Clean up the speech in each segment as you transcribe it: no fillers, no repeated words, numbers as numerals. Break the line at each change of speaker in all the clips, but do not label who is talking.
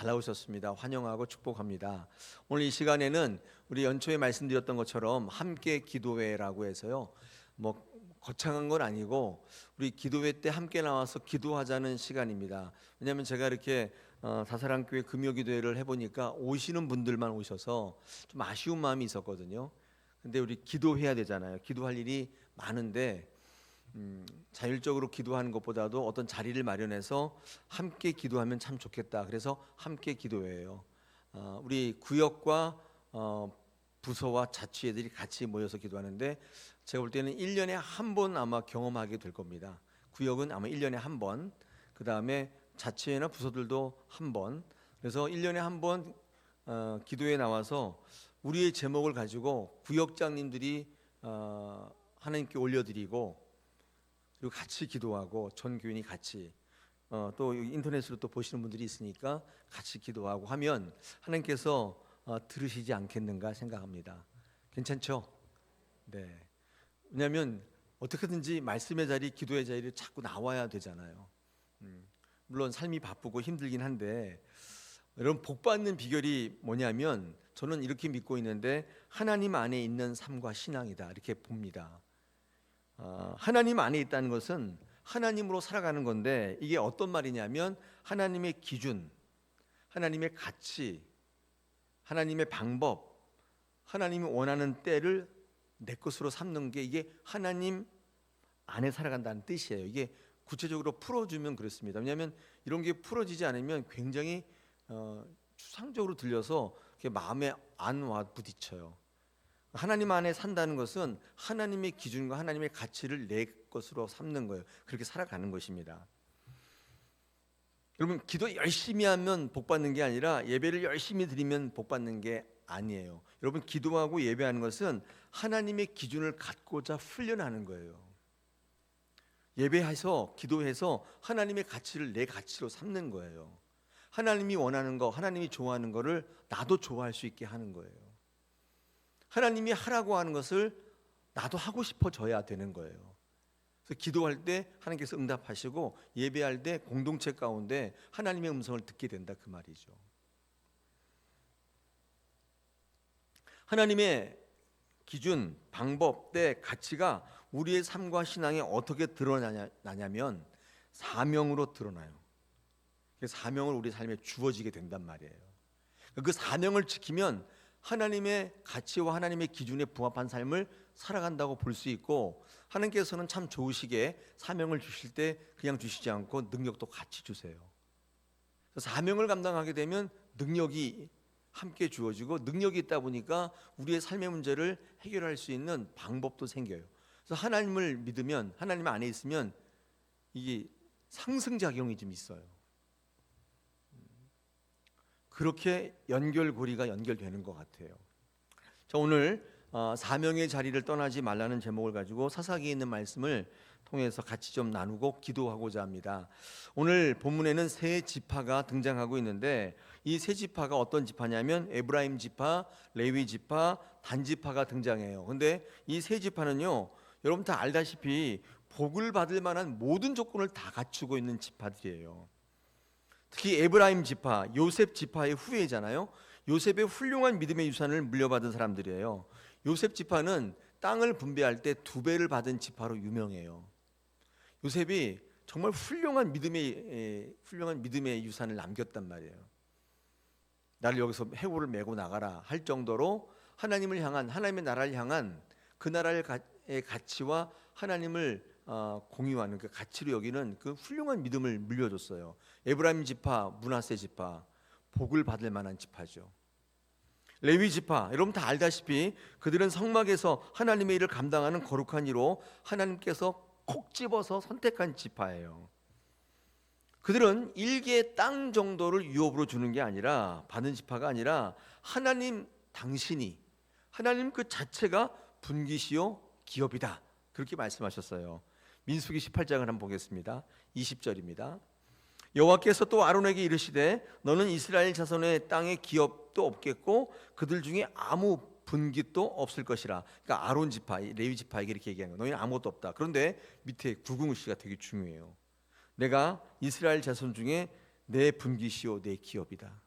잘 나오셨습니다. 환영하고 축복합니다. 오늘 이 시간에는 우리 연초에 말씀드렸던 것처럼 함께 기도회라고 해서요, 뭐 거창한 건 아니고 우리 기도회 때 함께 나와서 기도하자는 시간입니다. 왜냐하면 제가 이렇게 다사랑교회 금요기도회를 해보니까 오시는 분들만 오셔서 좀 아쉬운 마음이 있었거든요. 근데 우리 기도해야 되잖아요. 기도할 일이 많은데 자율적으로 기도하는 것보다도 어떤 자리를 마련해서 함께 기도하면 참 좋겠다. 그래서 함께 기도회예요. 우리 구역과 부서와 자치회들이 같이 모여서 기도하는데 제가 볼 때는 1년에 한 번 아마 경험하게 될 겁니다. 구역은 아마 1년에 한 번, 그 다음에 자치회나 부서들도 한 번. 그래서 1년에 한 번 기도에 나와서 우리의 제목을 가지고 구역장님들이 하나님께 올려드리고, 그리고 같이 기도하고 전 교인이 같이 또 인터넷으로 또 보시는 분들이 있으니까 같이 기도하고 하면 하나님께서 들으시지 않겠는가 생각합니다. 괜찮죠? 네. 왜냐하면 어떻게든지 말씀의 자리, 기도의 자리를 자꾸 나와야 되잖아요. 물론 삶이 바쁘고 힘들긴 한데 여러분, 복 받는 비결이 뭐냐면 저는 이렇게 믿고 있는데 하나님 안에 있는 삶과 신앙이다, 이렇게 봅니다. 하나님 안에 있다는 것은 하나님으로 살아가는 건데, 이게 어떤 말이냐면 하나님의 기준, 하나님의 가치, 하나님의 방법, 하나님이 원하는 때를 내 것으로 삼는 게 이게 하나님 안에 살아간다는 뜻이에요. 이게 구체적으로 풀어주면 그렇습니다. 왜냐하면 이런 게 풀어지지 않으면 굉장히 추상적으로 들려서 마음에 안 와 부딪혀요. 하나님 안에 산다는 것은 하나님의 기준과 하나님의 가치를 내 것으로 삼는 거예요. 그렇게 살아가는 것입니다. 여러분, 기도 열심히 하면 복 받는 게 아니라 예배를 열심히 드리면 복 받는 게 아니에요. 여러분, 기도하고 예배하는 것은 하나님의 기준을 갖고자 훈련하는 거예요. 예배해서 기도해서 하나님의 가치를 내 가치로 삼는 거예요. 하나님이 원하는 거, 하나님이 좋아하는 거를 나도 좋아할 수 있게 하는 거예요. 하나님이 하라고 하는 것을 나도 하고 싶어져야 되는 거예요. 그래서 기도할 때 하나님께서 응답하시고, 예배할 때 공동체 가운데 하나님의 음성을 듣게 된다, 그 말이죠. 하나님의 기준, 방법, 때, 가치가 우리의 삶과 신앙에 어떻게 드러나냐면 사명으로 드러나요. 사명을 우리 삶에 주어지게 된단 말이에요. 그 사명을 지키면 하나님의 가치와 하나님의 기준에 부합한 삶을 살아간다고 볼 수 있고, 하나님께서는 참 좋으시게 사명을 주실 때 그냥 주시지 않고 능력도 같이 주세요. 사명을 감당하게 되면 능력이 함께 주어지고, 능력이 있다 보니까 우리의 삶의 문제를 해결할 수 있는 방법도 생겨요. 그래서 하나님을 믿으면, 하나님 안에 있으면 이게 상승작용이 좀 있어요. 그렇게 연결고리가 연결되는 것 같아요. 자, 오늘 사명의 자리를 떠나지 말라는 제목을 가지고 사사기에 있는 말씀을 통해서 같이 좀 나누고 기도하고자 합니다. 오늘 본문에는 세 지파가 등장하고 있는데, 이 세 지파가 어떤 지파냐면 에브라임 지파, 레위 지파, 단 지파가 등장해요. 근데 이 세 지파는요, 여러분 다 알다시피 복을 받을 만한 모든 조건을 다 갖추고 있는 지파들이에요. 특히 에브라임 지파, 요셉 지파의 후예잖아요. 요셉의 훌륭한 믿음의 유산을 물려받은 사람들이에요. 요셉 지파는 땅을 분배할 때 2배를 받은 지파로 유명해요. 요셉이 정말 훌륭한 믿음의 유산을 남겼단 말이에요. 나를 여기서 해골을 메고 나가라 할 정도로 하나님을 향한, 하나님의 나라를 향한 그 나라의 가치와 하나님을 공유하는 그 가치로 여기는 그 훌륭한 믿음을 물려줬어요. 에브라임 지파, 므낫세 지파, 복을 받을 만한 지파죠. 레위 지파, 여러분 다 알다시피 그들은 성막에서 하나님의 일을 감당하는 거룩한 이로 하나님께서 콕 집어서 선택한 지파예요. 그들은 일개의 땅 정도를 유업으로 주는 게 아니라, 받은 지파가 아니라 하나님 당신이, 하나님 그 자체가 분기시요 기업이다, 그렇게 말씀하셨어요. 민수기 18장을 한번 보겠습니다. 20절입니다. 여호와께서 또 아론에게 이르시되 너는 이스라엘 자손의 땅에 기업도 없겠고 그들 중에 아무 분깃도 없을 것이라. 그러니까 아론 지파, 레위 지파에게 이렇게 얘기한 거예요. 너희는 아무것도 없다. 그런데 밑에 구궁시가 되게 중요해요. 내가 이스라엘 자손 중에 내 분깃이요 내 기업이다.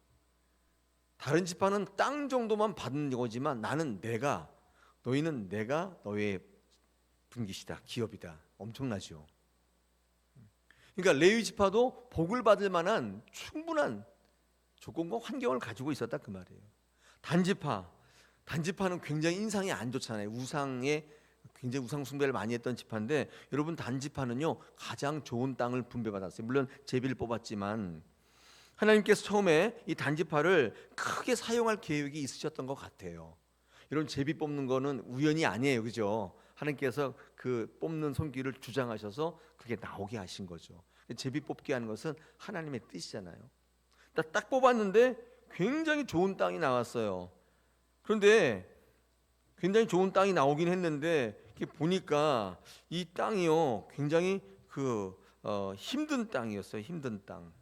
다른 지파는 땅 정도만 받는 거지만 너희는 내가 너의 분깃이다, 기업이다. 엄청나죠. 그러니까 레위 지파도 복을 받을 만한 충분한 조건과 환경을 가지고 있었다 그 말이에요. 단지파는 굉장히 인상이 안 좋잖아요. 굉장히 우상 숭배를 많이 했던 지파인데, 여러분 단지파는요 가장 좋은 땅을 분배받았어요. 물론 제비를 뽑았지만 하나님께서 처음에 이 단지파를 크게 사용할 계획이 있으셨던 것 같아요. 이런 제비 뽑는 거는 우연이 아니에요, 그죠? 하나님께서 그 뽑는 손길을 주장하셔서 그게 나오게 하신 거죠. 제비 뽑기 하는 것은 하나님의 뜻이잖아요. 딱 뽑았는데 굉장히 좋은 땅이 나왔어요. 그런데 굉장히 좋은 땅이 나오긴 했는데 보니까 이 땅이요 굉장히 힘든 땅이었어요. 힘든 땅.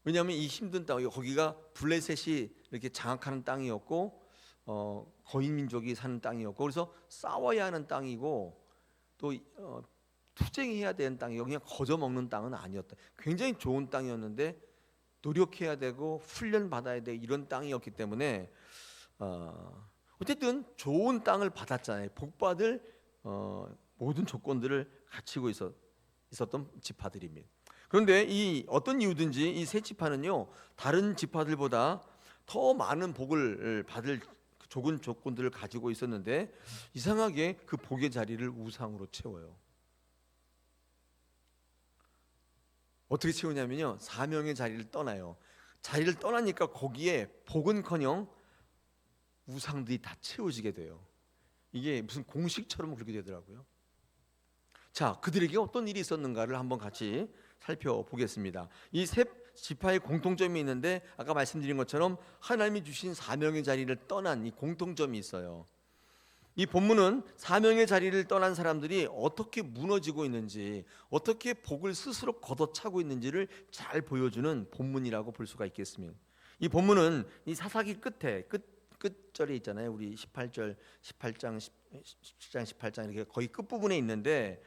왜냐하면 이 힘든 땅, 거기가 블레셋이 이렇게 장악하는 땅이었고 거인 민족이 사는 땅이었고, 그래서 싸워야 하는 땅이고 또 투쟁해야 되는 땅이고 그냥 거저 먹는 땅은 아니었다. 굉장히 좋은 땅이었는데 노력해야 되고 훈련 받아야 돼 이런 땅이었기 때문에 어쨌든 좋은 땅을 받았잖아요. 복받을 모든 조건들을 갖추고 있었던 지파들입니다. 그런데 이 어떤 이유든지 이 세 지파는요 다른 지파들보다 더 많은 복을 받을 좋은 조건들을 가지고 있었는데 이상하게 그 복의 자리를 우상으로 채워요. 어떻게 채우냐면요, 사명의 자리를 떠나요. 자리를 떠나니까 거기에 복은커녕 우상들이 다 채워지게 돼요. 이게 무슨 공식처럼 그렇게 되더라고요. 자, 그들에게 어떤 일이 있었는가를 한번 같이 살펴보겠습니다. 이 세 지파의 공통점이 있는데 아까 말씀드린 것처럼 하나님이 주신 사명의 자리를 떠난 이 공통점이 있어요. 이 본문은 사명의 자리를 떠난 사람들이 어떻게 무너지고 있는지, 어떻게 복을 스스로 걷어차고 있는지를 잘 보여주는 본문이라고 볼 수가 있겠습니다. 이 본문은 이 사사기 끝절에 있잖아요. 우리 18장 18장 이렇게 거의 끝부분에 있는데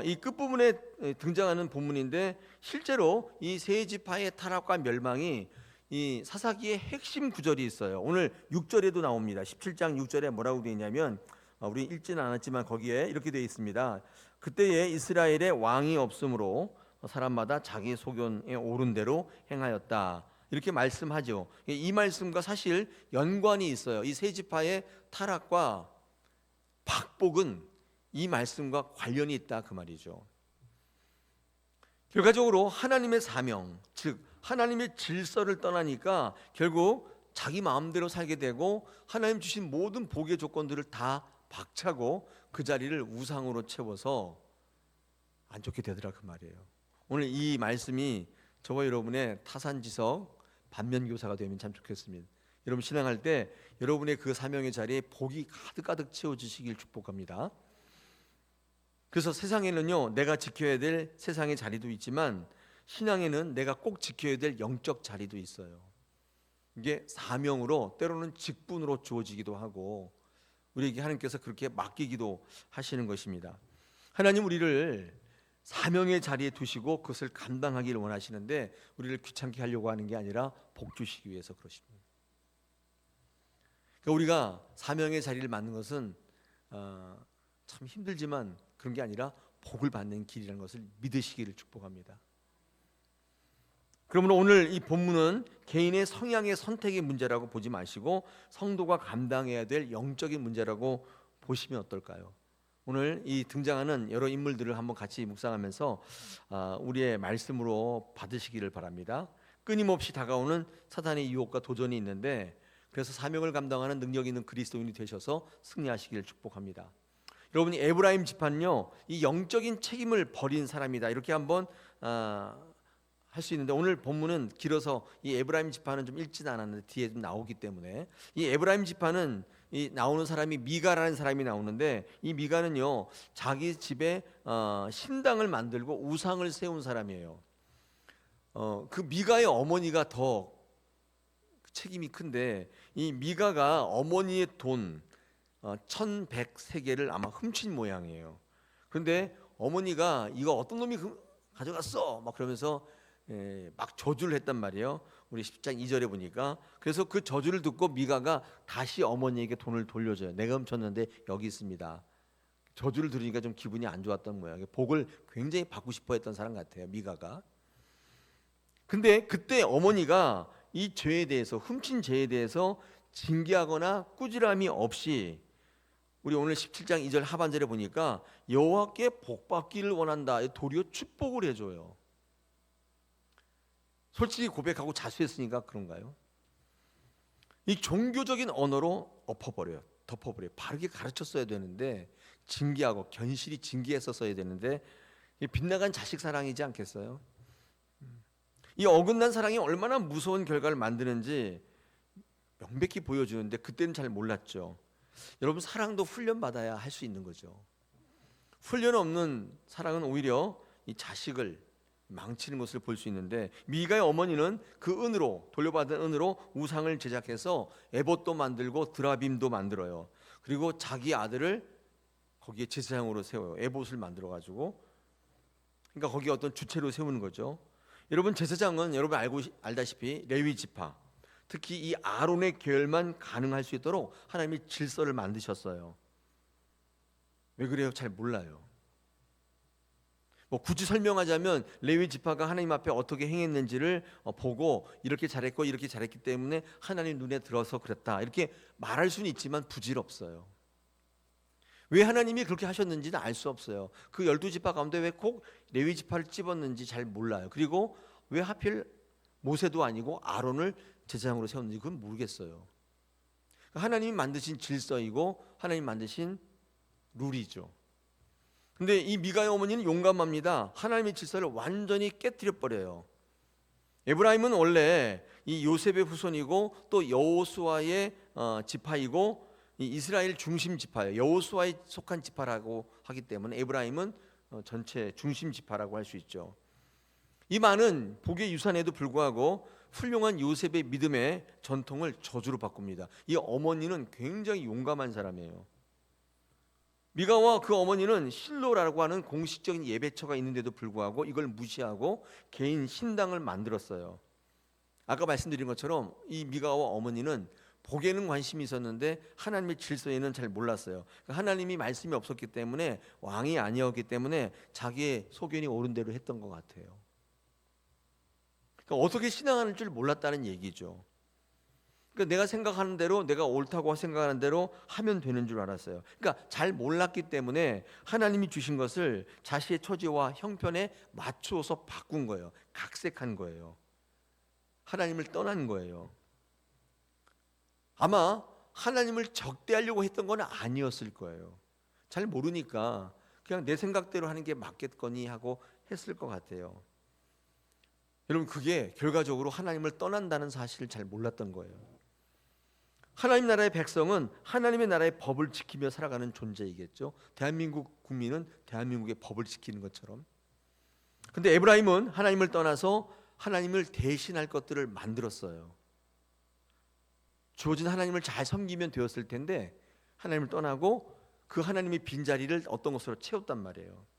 이 끝부분에 등장하는 본문인데 실제로 이 세 지파의 타락과 멸망이 이 사사기의 핵심 구절이 있어요. 오늘 6절에도 나옵니다. 17장 6절에 뭐라고 되어 있냐면 우리 읽지는 않았지만 거기에 이렇게 되어 있습니다. 그때에 이스라엘에 왕이 없으므로 사람마다 자기 소견에 옳은 대로 행하였다. 이렇게 말씀하죠. 이 말씀과 사실 연관이 있어요. 이 세 지파의 타락과 박복은 이 말씀과 관련이 있다 그 말이죠. 결과적으로 하나님의 사명, 즉 하나님의 질서를 떠나니까 결국 자기 마음대로 살게 되고 하나님 주신 모든 복의 조건들을 다 박차고 그 자리를 우상으로 채워서 안 좋게 되더라 그 말이에요. 오늘 이 말씀이 저와 여러분의 타산지석 반면교사가 되면 참 좋겠습니다. 여러분 신앙할 때 여러분의 그 사명의 자리에 복이 가득가득 채워지시길 축복합니다. 그래서 세상에는요 내가 지켜야 될 세상의 자리도 있지만 신앙에는 내가 꼭 지켜야 될 영적 자리도 있어요. 이게 사명으로 때로는 직분으로 주어지기도 하고 우리에게 하나님께서 그렇게 맡기기도 하시는 것입니다. 하나님 우리를 사명의 자리에 두시고 그것을 감당하기를 원하시는데 우리를 귀찮게 하려고 하는 게 아니라 복 주시기 위해서 그러십니다. 그러니까 우리가 사명의 자리를 맡는 것은 참 힘들지만 그런 게 아니라 복을 받는 길이라는 것을 믿으시기를 축복합니다. 그러므로 오늘 이 본문은 개인의 성향의 선택의 문제라고 보지 마시고 성도가 감당해야 될 영적인 문제라고 보시면 어떨까요? 오늘 이 등장하는 여러 인물들을 한번 같이 묵상하면서 우리의 말씀으로 받으시기를 바랍니다. 끊임없이 다가오는 사탄의 유혹과 도전이 있는데 그래서 사명을 감당하는 능력 있는 그리스도인이 되셔서 승리하시기를 축복합니다. 여러분이 에브라임 지파는요 이 영적인 책임을 버린 사람이다 이렇게 한번 할 수 있는데 오늘 본문은 길어서 이 에브라임 지파는 좀 읽지는 않았는데 뒤에 좀 나오기 때문에 이 에브라임 지파는 이 나오는 사람이 미가라는 사람이 나오는데 이 미가는요 자기 집에 신당을 만들고 우상을 세운 사람이에요. 그 미가의 어머니가 더 책임이 큰데 이 미가가 어머니의 돈 1100세겔을 아마 훔친 모양이에요. 그런데 어머니가 이거 어떤 놈이 가져갔어 막 그러면서 막 저주를 했단 말이에요. 우리 10장 2절에 보니까. 그래서 그 저주를 듣고 미가가 다시 어머니에게 돈을 돌려줘요. 내가 훔쳤는데 여기 있습니다. 저주를 들으니까 좀 기분이 안 좋았던 모양이에요. 복을 굉장히 받고 싶어 했던 사람 같아요, 미가가. 근데 그때 어머니가 이 죄에 대해서, 훔친 죄에 대해서 징계하거나 꾸지람이 없이, 우리 오늘 17장 2절 하반절에 보니까 여호와께 복받기를 원한다, 도리어 축복을 해줘요. 솔직히 고백하고 자수했으니까 그런가요? 이 종교적인 언어로 덮어버려요. 바르게 가르쳤어야 되는데, 징계하고 견실히 징계했었어야 되는데, 이 빗나간 자식 사랑이지 않겠어요? 이 어긋난 사랑이 얼마나 무서운 결과를 만드는지 명백히 보여주는데 그때는 잘 몰랐죠. 여러분, 사랑도 훈련받아야 할 수 있는 거죠. 훈련 없는 사랑은 오히려 이 자식을 망치는 것을 볼 수 있는데, 미가의 어머니는 그 은으로, 돌려받은 은으로 우상을 제작해서 에봇도 만들고 드라빔도 만들어요. 그리고 자기 아들을 거기에 제사장으로 세워요. 에봇을 만들어 가지고, 그러니까 거기에 어떤 주체로 세우는 거죠. 여러분, 제사장은 여러분 알다시피 레위 지파, 특히 이 아론의 계열만 가능할 수 있도록 하나님이 질서를 만드셨어요. 왜 그래요? 잘 몰라요. 굳이 설명하자면 레위 지파가 하나님 앞에 어떻게 행했는지를 보고 이렇게 잘했고 이렇게 잘했기 때문에 하나님 눈에 들어서 그랬다, 이렇게 말할 수는 있지만 부질없어요. 왜 하나님이 그렇게 하셨는지는 알 수 없어요. 그 12지파 가운데 왜 꼭 레위 지파를 집었는지 잘 몰라요. 그리고 왜 하필 모세도 아니고 아론을 제사장으로 세웠는지 그건 모르겠어요. 하나님이 만드신 질서이고 하나님 만드신 룰이죠. 근데 이 미가의 어머니는 용감합니다. 하나님의 질서를 완전히 깨뜨려 버려요. 에브라임은 원래 이 요셉의 후손이고 또 여호수아의 지파이고 이 이스라엘 중심 지파예요. 여호수아에 속한 지파라고 하기 때문에 에브라임은 전체 중심 지파라고 할 수 있죠. 이 많은 복의 유산에도 불구하고 훌륭한 요셉의 믿음의 전통을 저주로 바꿉니다. 이 어머니는 굉장히 용감한 사람이에요. 미가와 그 어머니는 실로라고 하는 공식적인 예배처가 있는데도 불구하고 이걸 무시하고 개인 신당을 만들었어요. 아까 말씀드린 것처럼 이 미가와 어머니는 복에는 관심이 있었는데 하나님의 질서에는 잘 몰랐어요. 하나님이 말씀이 없었기 때문에, 왕이 아니었기 때문에 자기의 소견이 옳은 대로 했던 것 같아요. 그러니까 어떻게 신앙하는 줄 몰랐다는 얘기죠. 그러니까 내가 생각하는 대로, 내가 옳다고 생각하는 대로 하면 되는 줄 알았어요. 그러니까 잘 몰랐기 때문에 하나님이 주신 것을 자신의 처지와 형편에 맞추어서 바꾼 거예요. 각색한 거예요. 하나님을 떠난 거예요. 아마 하나님을 적대하려고 했던 건 아니었을 거예요. 잘 모르니까 그냥 내 생각대로 하는 게 맞겠거니 하고 했을 것 같아요. 여러분, 그게 결과적으로 하나님을 떠난다는 사실을 잘 몰랐던 거예요. 하나님 나라의 백성은 하나님의 나라의 법을 지키며 살아가는 존재이겠죠. 대한민국 국민은 대한민국의 법을 지키는 것처럼. 근데 에브라임은 하나님을 떠나서 하나님을 대신할 것들을 만들었어요. 주어진 하나님을 잘 섬기면 되었을 텐데 하나님을 떠나고 그 하나님의 빈자리를 어떤 것으로 채웠단 말이에요.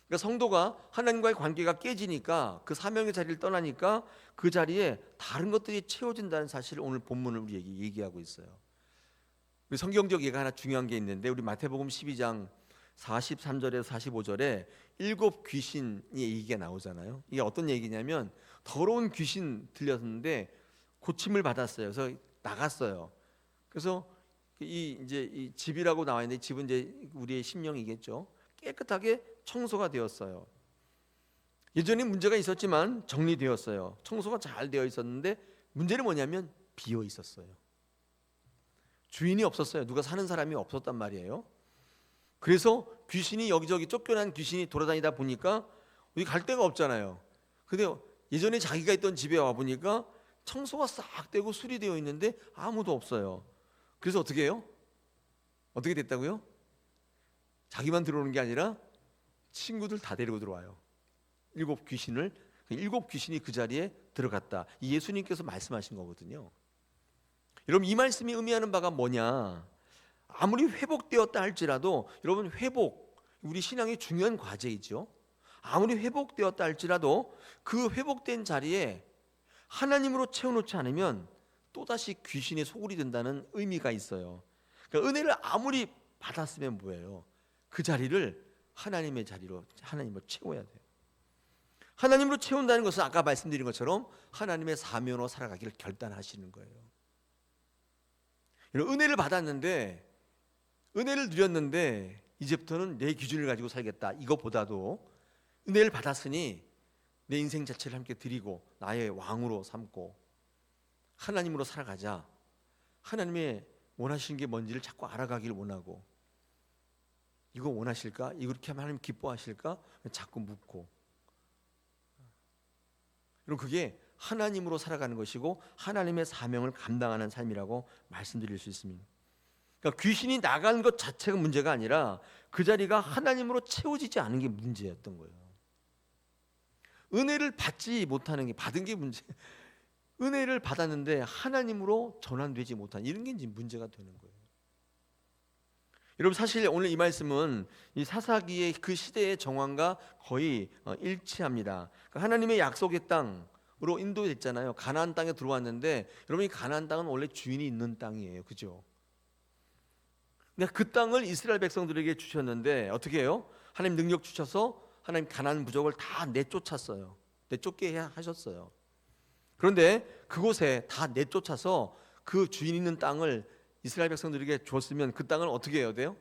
그러니까 성도가 하나님과의 관계가 깨지니까, 그 사명의 자리를 떠나니까 그 자리에 다른 것들이 채워진다는 사실을 오늘 본문을 우리에게 얘기하고 있어요. 우리 성경적 예가 하나 중요한 게 있는데, 우리 마태복음 12장 43절에서 45절에 7 귀신의 얘기가 나오잖아요. 이게 어떤 얘기냐면, 더러운 귀신 들렸는데 고침을 받았어요. 그래서 나갔어요. 그래서 이 집이라고 나와 있는데, 집은 이제 우리의 심령이겠죠. 깨끗하게 청소가 되었어요. 예전에 문제가 있었지만 정리되었어요. 청소가 잘 되어 있었는데 문제는 뭐냐면 비어 있었어요. 주인이 없었어요. 누가 사는 사람이 없었단 말이에요. 그래서 귀신이 여기저기, 쫓겨난 귀신이 돌아다니다 보니까 어디 갈 데가 없잖아요. 근데 예전에 자기가 있던 집에 와 보니까 청소가 싹 되고 수리되어 있는데 아무도 없어요. 그래서 어떻게 해요? 어떻게 됐다고요? 자기만 들어오는 게 아니라 친구들 다 데리고 들어와요. 7 귀신이 그 자리에 들어갔다. 이 예수님께서 말씀하신 거거든요. 여러분, 이 말씀이 의미하는 바가 뭐냐? 아무리 회복되었다 할지라도, 여러분, 회복, 우리 신앙의 중요한 과제이죠. 아무리 회복되었다 할지라도 그 회복된 자리에 하나님으로 채워놓지 않으면 또다시 귀신의 소굴이 된다는 의미가 있어요. 그러니까 은혜를 아무리 받았으면 뭐예요? 그 자리를 하나님의 자리로, 하나님으로 채워야 돼요. 하나님으로 채운다는 것은 아까 말씀드린 것처럼 하나님의 사명으로 살아가기를 결단하시는 거예요. 이런 은혜를 받았는데, 은혜를 누렸는데 이제부터는 내 기준을 가지고 살겠다, 이것보다도 은혜를 받았으니 내 인생 자체를 함께 드리고 나의 왕으로 삼고 하나님으로 살아가자. 하나님의 원하시는 게 뭔지를 자꾸 알아가기를 원하고, 이거 원하실까? 이렇게 하면 하나님 기뻐하실까? 자꾸 묻고. 그럼 그게 하나님으로 살아가는 것이고 하나님의 사명을 감당하는 삶이라고 말씀드릴 수 있습니다. 그러니까 귀신이 나간 것 자체가 문제가 아니라 그 자리가 하나님으로 채워지지 않은 게 문제였던 거예요. 은혜를 받지 못하는 게, 받은 게 문제. 은혜를 받았는데 하나님으로 전환되지 못한, 이런 게 이제 문제가 되는 거예요. 여러분, 사실 오늘 이 말씀은 이 사사기의 그 시대의 정황과 거의 일치합니다. 그러니까 하나님의 약속의 땅으로 인도됐잖아요. 가나안 땅에 들어왔는데, 여러분, 이 가나안 땅은 원래 주인이 있는 땅이에요, 그죠? 그러니까 그 땅을 이스라엘 백성들에게 주셨는데 어떻게 해요? 하나님 능력 주셔서 하나님 가나안 부족을 다 내쫓았어요. 내쫓게 하셨어요. 그런데 그곳에 다 내쫓아서 그 주인 있는 땅을 이스라엘 백성들에게 줬으면 그 땅을 어떻게 해야 돼요?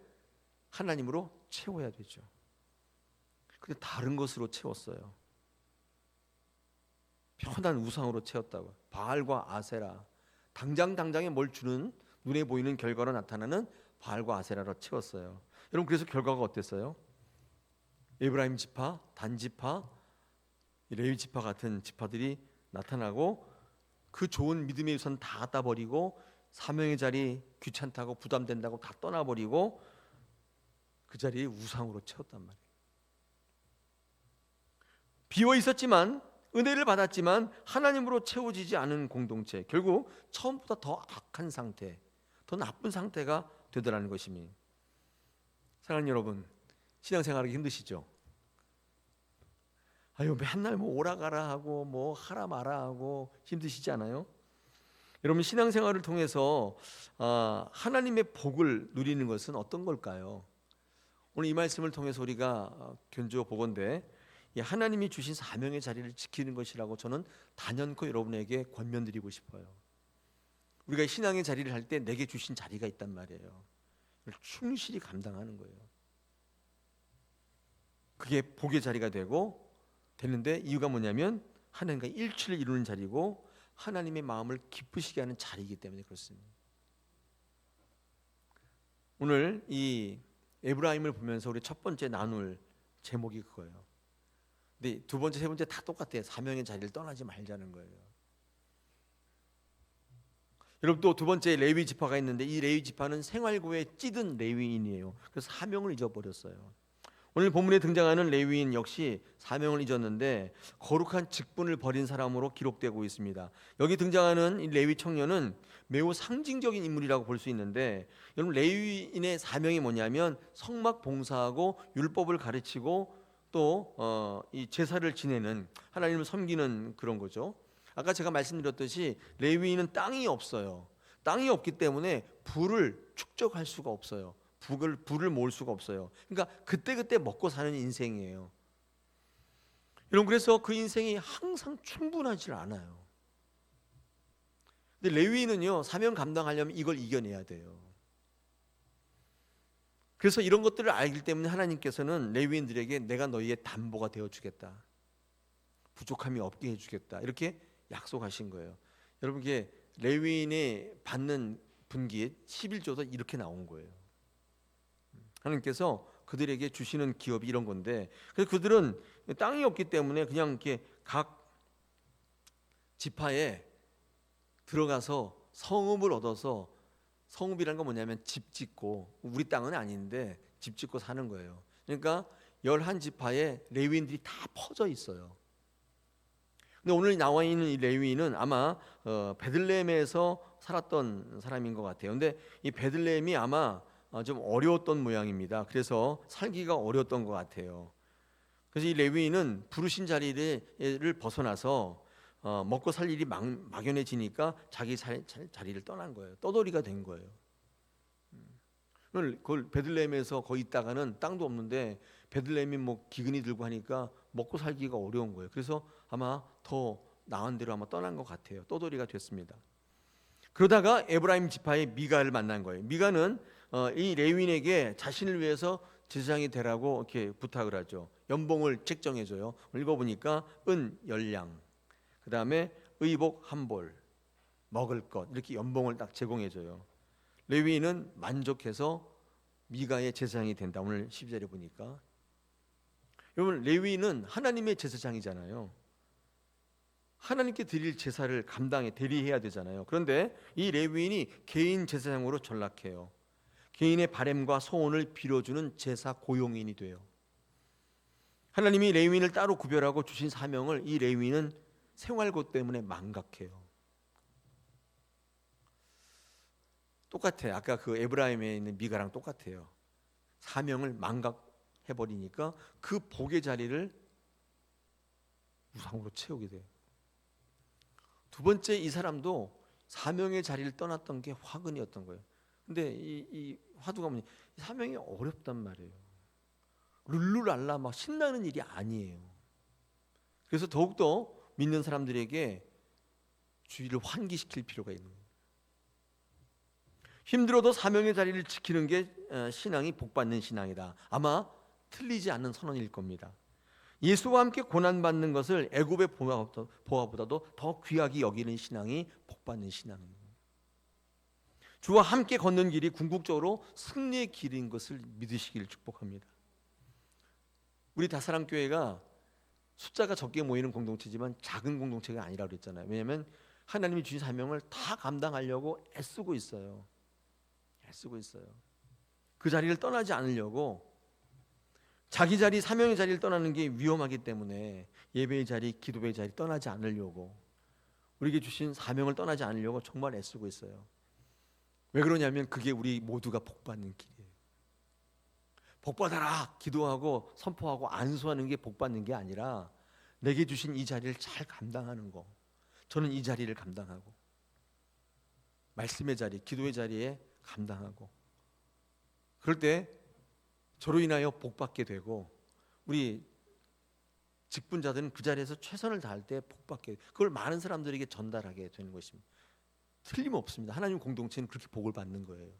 하나님으로 채워야 되죠. 근데 다른 것으로 채웠어요. 편한 우상으로 채웠다고. 바알과 아세라, 당장에 뭘 주는, 눈에 보이는 결과로 나타나는 바알과 아세라로 채웠어요. 여러분, 그래서 결과가 어땠어요? 에브라임 지파, 단 지파, 레위 지파 같은 지파들이 나타나고 그 좋은 믿음의 유산 다 갖다 버리고 사명의 자리 귀찮다고 부담된다고 다 떠나버리고 그 자리에 우상으로 채웠단 말이에요. 비어 있었지만, 은혜를 받았지만 하나님으로 채워지지 않은 공동체, 결국 처음보다 더 악한 상태, 더 나쁜 상태가 되더라는 것입니다. 사랑하는 여러분, 신앙생활하기 힘드시죠? 아유, 맨날 뭐 오라가라 하고 뭐 하라 마라 하고 힘드시지 않아요? 여러분, 신앙생활을 통해서 하나님의 복을 누리는 것은 어떤 걸까요? 오늘 이 말씀을 통해서 우리가 견주어 보건대 하나님이 주신 사명의 자리를 지키는 것이라고 저는 단연코 여러분에게 권면드리고 싶어요. 우리가 신앙의 자리를 할 때 내게 주신 자리가 있단 말이에요. 충실히 감당하는 거예요. 그게 복의 자리가 되는데 이유가 뭐냐면 하나님과 일치를 이루는 자리고 하나님의 마음을 기쁘시게 하는 자리이기 때문에 그렇습니다. 오늘 이 에브라임을 보면서 우리 첫 번째 나눌 제목이 그거예요. 근데 두 번째, 세 번째 다 똑같아요. 사명의 자리를 떠나지 말자는 거예요. 여러분, 또 두 번째 레위 지파가 있는데 이 레위 지파는 생활고에 찌든 레위인이에요. 그래서 사명을 잊어버렸어요. 오늘 본문에 등장하는 레위인 역시 사명을 잊었는데 거룩한 직분을 버린 사람으로 기록되고 있습니다. 여기 등장하는 이 레위 청년은 매우 상징적인 인물이라고 볼 수 있는데, 여러분, 레위인의 사명이 뭐냐면 성막 봉사하고 율법을 가르치고 또 이 제사를 지내는, 하나님을 섬기는 그런 거죠. 아까 제가 말씀드렸듯이 레위인은 땅이 없어요. 땅이 없기 때문에 부를 축적할 수가 없어요. 부를 모을 수가 없어요. 그러니까 그때그때 먹고 사는 인생이에요. 여러분, 그래서 그 인생이 항상 충분하지 않아요. 근데 레위인은요, 사명 감당하려면 이걸 이겨내야 돼요. 그래서 이런 것들을 알기 때문에 하나님께서는 레위인들에게 내가 너희의 담보가 되어주겠다, 부족함이 없게 해주겠다, 이렇게 약속하신 거예요. 여러분, 이게 레위인이 받는 분깃 11조도 이렇게 나온 거예요. 하나님께서 그들에게 주시는 기업이 이런 건데, 그래서 그들은 땅이 없기 때문에 그냥 이렇게 각 지파에 들어가서 성읍을 얻어서, 성읍이라는 건 뭐냐면 집 짓고, 우리 땅은 아닌데 집 짓고 사는 거예요. 그러니까 11지파에 레위인들이 다 퍼져 있어요. 근데 오늘 나와 있는 이 레위인은 아마 베들레헴에서 살았던 사람인 것 같아요. 근데 이 베들레헴이 아마 좀 어려웠던 모양입니다. 그래서 살기가 어려웠던 것 같아요. 그래서 이 레위인은 부르신 자리를 벗어나서 먹고 살 일이 막연해지니까 자기 자리를 떠난 거예요. 떠돌이가 된 거예요. 그걸 베들레헴에서 거기 있다가는 땅도 없는데 베들레헴이 뭐 기근이 들고 하니까 먹고 살기가 어려운 거예요. 그래서 아마 더 나은 데로 아마 떠난 것 같아요. 떠돌이가 됐습니다. 그러다가 에브라임 지파의 미가를 만난 거예요. 미가는 이 레위인에게 자신을 위해서 제사장이 되라고 이렇게 부탁을 하죠. 연봉을 책정해줘요. 읽어보니까 은 10량, 그 다음에 의복 1벌, 먹을 것, 이렇게 연봉을 딱 제공해줘요. 레위인은 만족해서 미가의 제사장이 된다. 오늘 10절에 보니까, 여러분, 레위인은 하나님의 제사장이잖아요. 하나님께 드릴 제사를 대리해야 되잖아요. 그런데 이 레위인이 개인 제사장으로 전락해요. 개인의 바램과 소원을 빌어주는 제사 고용인이 돼요. 하나님이 레위인을 따로 구별하고 주신 사명을 이 레위인은 생활고 때문에 망각해요. 똑같아요. 아까 그 에브라임에 있는 미가랑 똑같아요. 사명을 망각해버리니까 그 복의 자리를 우상으로 채우게 돼요. 두 번째, 이 사람도 사명의 자리를 떠났던 게 화근이었던 거예요. 근데 이 화두가 뭐냐, 사명이 어렵단 말이에요. 룰루랄라 막 신나는 일이 아니에요. 그래서 더욱더 믿는 사람들에게 주의를 환기시킬 필요가 있는 거예요. 힘들어도 사명의 자리를 지키는 게 신앙이 복받는 신앙이다. 아마 틀리지 않는 선언일 겁니다. 예수와 함께 고난받는 것을 애굽의 보화보다도 더 귀하게 여기는 신앙이 복받는 신앙입니다. 주와 함께 걷는 길이 궁극적으로 승리의 길인 것을 믿으시길 축복합니다. 우리 다사랑교회가 숫자가 적게 모이는 공동체지만 작은 공동체가 아니라고 그랬잖아요. 왜냐하면 하나님이 주신 사명을 다 감당하려고 애쓰고 있어요. 그 자리를 떠나지 않으려고, 자기 자리, 사명의 자리를 떠나는 게 위험하기 때문에 예배의 자리, 기도의 자리 떠나지 않으려고, 우리에게 주신 사명을 떠나지 않으려고 정말 애쓰고 있어요. 왜 그러냐면 그게 우리 모두가 복받는 길이에요. 복받아라 기도하고 선포하고 안수하는 게 복받는 게 아니라 내게 주신 이 자리를 잘 감당하는 거. 저는 이 자리를 감당하고, 말씀의 자리, 기도의 자리에 감당하고, 그럴 때 저로 인하여 복받게 되고, 우리 직분자들은 그 자리에서 최선을 다할 때 복받게, 그걸 많은 사람들에게 전달하게 되는 것입니다. 틀림없습니다. 하나님 공동체는 그렇게 복을 받는 거예요.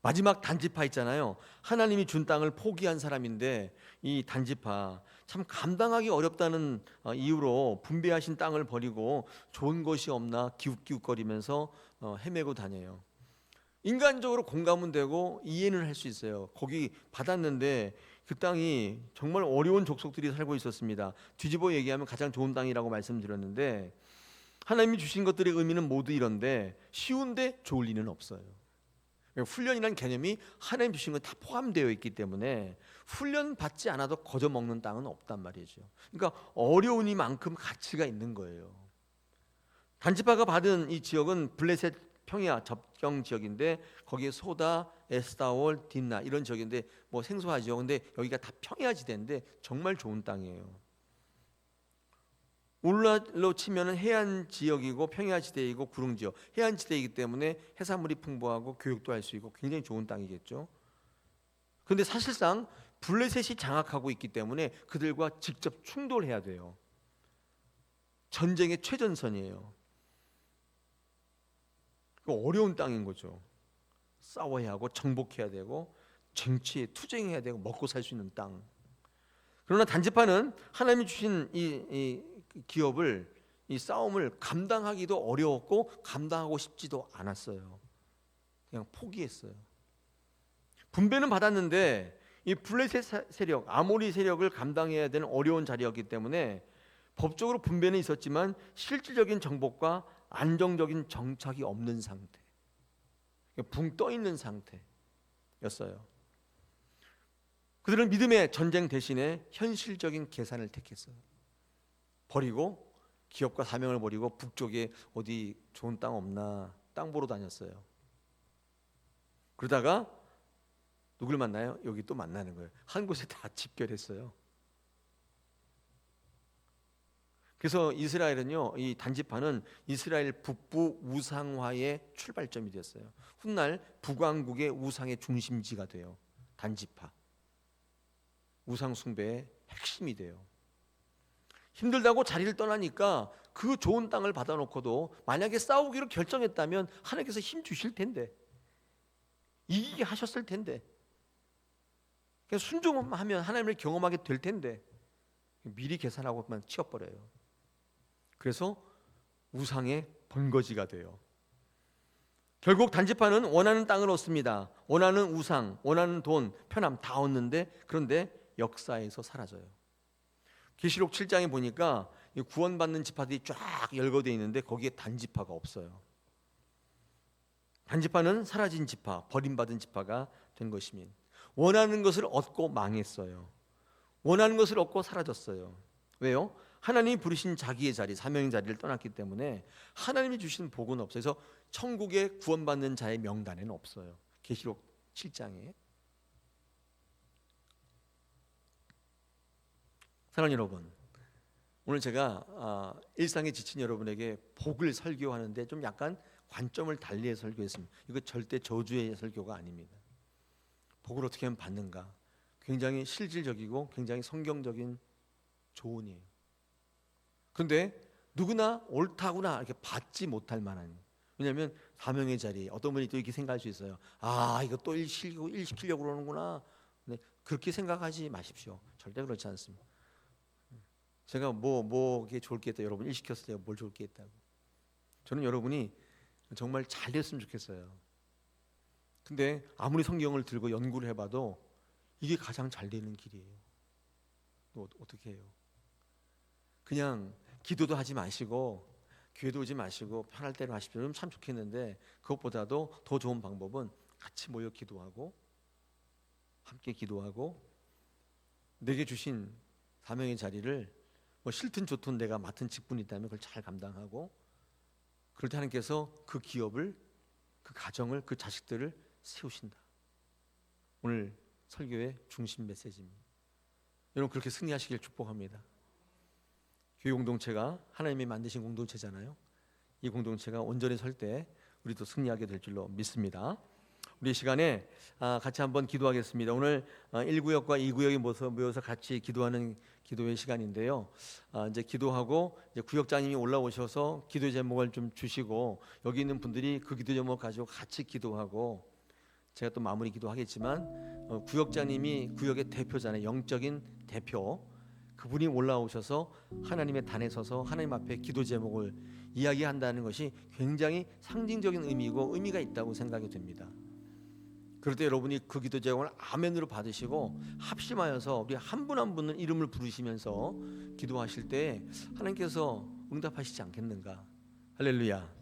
마지막 단지파 있잖아요. 하나님이 준 땅을 포기한 사람인데 이 단지파 참 감당하기 어렵다는 이유로 분배하신 땅을 버리고 좋은 것이 없나 기웃기웃거리면서 헤매고 다녀요. 인간적으로 공감은 되고 이해는 할 수 있어요. 거기 받았는데 그 땅이 정말 어려운 족속들이 살고 있었습니다. 뒤집어 얘기하면 가장 좋은 땅이라고 말씀드렸는데, 하나님이 주신 것들의 의미는 모두 이런데 쉬운데 좋을 리는 없어요. 훈련이라는 개념이 하나님 주신 건 다 포함되어 있기 때문에 훈련 받지 않아도 거저 먹는 땅은 없단 말이죠. 그러니까 어려우니만큼 가치가 있는 거예요. 단지파가 받은 이 지역은 블레셋 평야 접경 지역인데 거기에 소다, 에스타올, 딥나 이런 지역인데 뭐 생소하죠. 근데 여기가 다 평야지대인데 정말 좋은 땅이에요. 오늘날로 치면은 해안 지역이고 평야지대이고 구릉지역, 해안지대이기 때문에 해산물이 풍부하고 교육도 할 수 있고 굉장히 좋은 땅이겠죠. 그런데 사실상 블레셋이 장악하고 있기 때문에 그들과 직접 충돌해야 돼요. 전쟁의 최전선이에요. 어려운 땅인 거죠. 싸워야 하고 정복해야 되고 정치에 투쟁해야 되고 먹고 살 수 있는 땅. 그러나 단지파는 하나님이 주신 이 기업을, 이 싸움을 감당하기도 어려웠고 감당하고 싶지도 않았어요. 그냥 포기했어요. 분배는 받았는데 이 블레셋 세력, 아모리 세력을 감당해야 되는 어려운 자리였기 때문에 법적으로 분배는 있었지만 실질적인 정복과 안정적인 정착이 없는 상태, 붕 떠 있는 상태였어요. 그들은 믿음의 전쟁 대신에 현실적인 계산을 택했어요. 버리고 기업과 사명을 버리고 북쪽에 어디 좋은 땅 없나 땅 보러 다녔어요. 그러다가 누굴 만나요? 여기 또 만나는 거예요. 한 곳에 다 집결했어요. 그래서 이스라엘은요, 이 단지파는 이스라엘 북부 우상화의 출발점이 됐어요. 훗날 북왕국의 우상의 중심지가 돼요. 단지파. 우상 숭배의 핵심이 돼요. 힘들다고 자리를 떠나니까 그 좋은 땅을 받아놓고도 만약에 싸우기로 결정했다면 하나님께서 힘 주실 텐데, 이기게 하셨을 텐데, 그냥 순종하면 하나님을 경험하게 될 텐데 미리 계산하고만 치워버려요. 그래서 우상의 번거지가 돼요. 결국 단지파는 원하는 땅을 얻습니다. 원하는 우상, 원하는 돈, 편함 다 얻는데, 그런데 역사에서 사라져요. 계시록 7장에 보니까 구원받는 지파들이 쫙 열거되어 있는데 거기에 단지파가 없어요. 단지파는 사라진 지파, 버림받은 지파가 된 것입니다. 원하는 것을 얻고 망했어요. 원하는 것을 얻고 사라졌어요. 왜요? 하나님이 부르신 자기의 자리, 사명의 자리를 떠났기 때문에 하나님이 주신 복은 없어요. 그래서 천국에 구원받는 자의 명단에는 없어요. 계시록 7장에. 사랑하는 여러분, 오늘 제가 일상에 지친 여러분에게 복을 설교하는데 좀 약간 관점을 달리해서 설교했습니다. 이거 절대 저주의 설교가 아닙니다. 복을 어떻게 하면 받는가? 굉장히 실질적이고 굉장히 성경적인 조언이에요. 그런데 누구나 옳다구나 이렇게 받지 못할 만한, 왜냐하면 사명의 자리, 어떤 분이 또 이렇게 생각할 수 있어요. 아, 이거 또 일 시키려고 그러는구나. 네, 그렇게 생각하지 마십시오. 절대 그렇지 않습니다. 제가 뭐게 좋을 게 있다, 여러분 일 시켰을 때 뭘 좋을 게 있다고. 저는 여러분이 정말 잘 됐으면 좋겠어요. 근데 아무리 성경을 들고 연구를 해봐도 이게 가장 잘 되는 길이에요. 또 어떻게 해요? 그냥 기도도 하지 마시고 교회도 오지 마시고 편할 대로 하십시오. 그럼 참 좋겠는데, 그것보다도 더 좋은 방법은 같이 모여 기도하고 함께 기도하고 내게 주신 사명의 자리를 뭐 싫든 좋든 내가 맡은 직분이 있다면 그걸 잘 감당하고, 그럴 때 하나님께서 그 기업을, 그 가정을, 그 자식들을 세우신다. 오늘 설교의 중심 메시지입니다. 여러분 그렇게 승리하시길 축복합니다. 교회 공동체가 하나님이 만드신 공동체잖아요. 이 공동체가 온전히 설 때 우리도 승리하게 될 줄로 믿습니다. 우리 시간에 같이 한번 기도하겠습니다. 오늘 1구역과 2구역에 모여서 같이 기도하는 기도의 시간인데요. 이제 기도하고 이제 구역장님이 올라오셔서 기도 제목을 좀 주시고, 여기 있는 분들이 그 기도 제목 가지고 같이 기도하고, 제가 또 마무리 기도하겠지만 구역장님이 구역의 대표잖아요. 영적인 대표. 그분이 올라오셔서 하나님의 단에 서서 하나님 앞에 기도 제목을 이야기한다는 것이 굉장히 상징적인 의미고 의미가 있다고 생각이 됩니다. 그럴 때 여러분이 그 기도 제목을 아멘으로 받으시고 합심하여서 우리 한 분 한 분은 이름을 부르시면서 기도하실 때 하나님께서 응답하시지 않겠는가? 할렐루야.